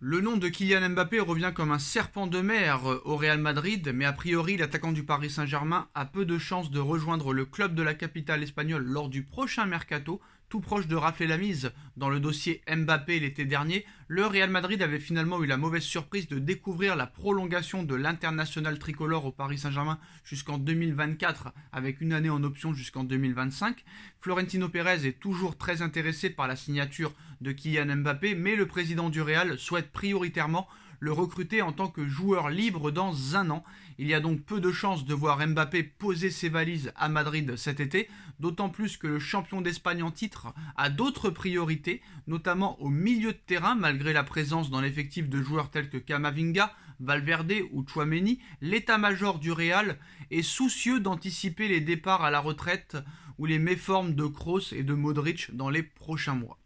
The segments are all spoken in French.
Le nom de Kylian Mbappé revient comme un serpent de mer au Real Madrid, mais a priori l'attaquant du Paris Saint-Germain a peu de chances de rejoindre le club de la capitale espagnole lors du prochain mercato. Tout proche de rafler la mise dans le dossier Mbappé l'été dernier, le Real Madrid avait finalement eu la mauvaise surprise de découvrir la prolongation de l'international tricolore au Paris Saint-Germain jusqu'en 2024 avec une année en option jusqu'en 2025. Florentino Pérez est toujours très intéressé par la signature de Kylian Mbappé, mais le président du Real souhaite prioritairement le recruter en tant que joueur libre dans un an. Il y a donc peu de chances de voir Mbappé poser ses valises à Madrid cet été, d'autant plus que le champion d'Espagne en titre a d'autres priorités, notamment au milieu de terrain, malgré la présence dans l'effectif de joueurs tels que Camavinga, Valverde ou Tchouaméni. L'état-major du Real est soucieux d'anticiper les départs à la retraite ou les méformes de Kroos et de Modric dans les prochains mois.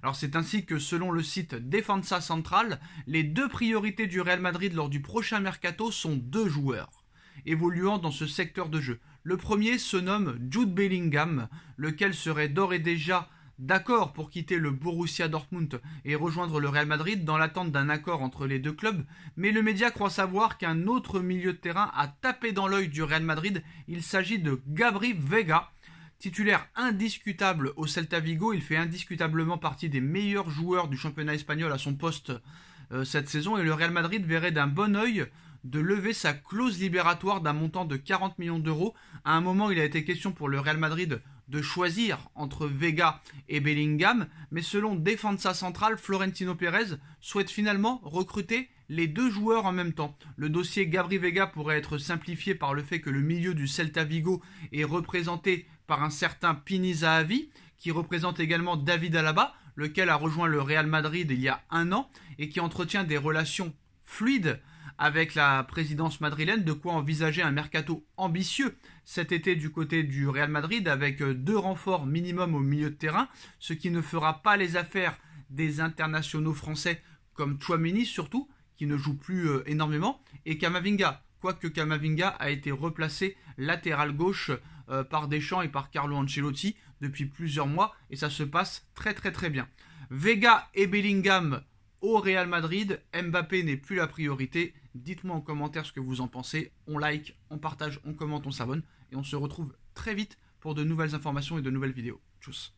Alors c'est ainsi que selon le site Defensa Central, les deux priorités du Real Madrid lors du prochain mercato sont deux joueurs évoluant dans ce secteur de jeu. Le premier se nomme Jude Bellingham, lequel serait d'ores et déjà d'accord pour quitter le Borussia Dortmund et rejoindre le Real Madrid dans l'attente d'un accord entre les deux clubs, mais le média croit savoir qu'un autre milieu de terrain a tapé dans l'œil du Real Madrid. Il s'agit de Gabri Veiga. Titulaire indiscutable au Celta Vigo, il fait indiscutablement partie des meilleurs joueurs du championnat espagnol à son poste cette saison, et le Real Madrid verrait d'un bon œil de lever sa clause libératoire d'un montant de 40 millions d'euros. À un moment, il a été question pour le Real Madrid de choisir entre Vega et Bellingham, mais selon Defensa Central, Florentino Pérez souhaite finalement recruter les deux joueurs en même temps. Le dossier Gabri Veiga pourrait être simplifié par le fait que le milieu du Celta Vigo est représenté par un certain Pini Zahavi, qui représente également David Alaba, lequel a rejoint le Real Madrid il y a un an et qui entretient des relations fluides avec la présidence madrilène, de quoi envisager un mercato ambitieux cet été du côté du Real Madrid avec deux renforts minimum au milieu de terrain, ce qui ne fera pas les affaires des internationaux français comme Tchouaméni surtout, qui ne joue plus énormément, et Camavinga, quoique Camavinga a été replacé latéral gauche par Deschamps et par Carlo Ancelotti depuis plusieurs mois, et ça se passe très très très bien. Vega et Bellingham au Real Madrid, Mbappé n'est plus la priorité. Dites-moi en commentaire ce que vous en pensez. On like, on partage, on commente, on s'abonne, et on se retrouve très vite pour de nouvelles informations et de nouvelles vidéos. Tchuss.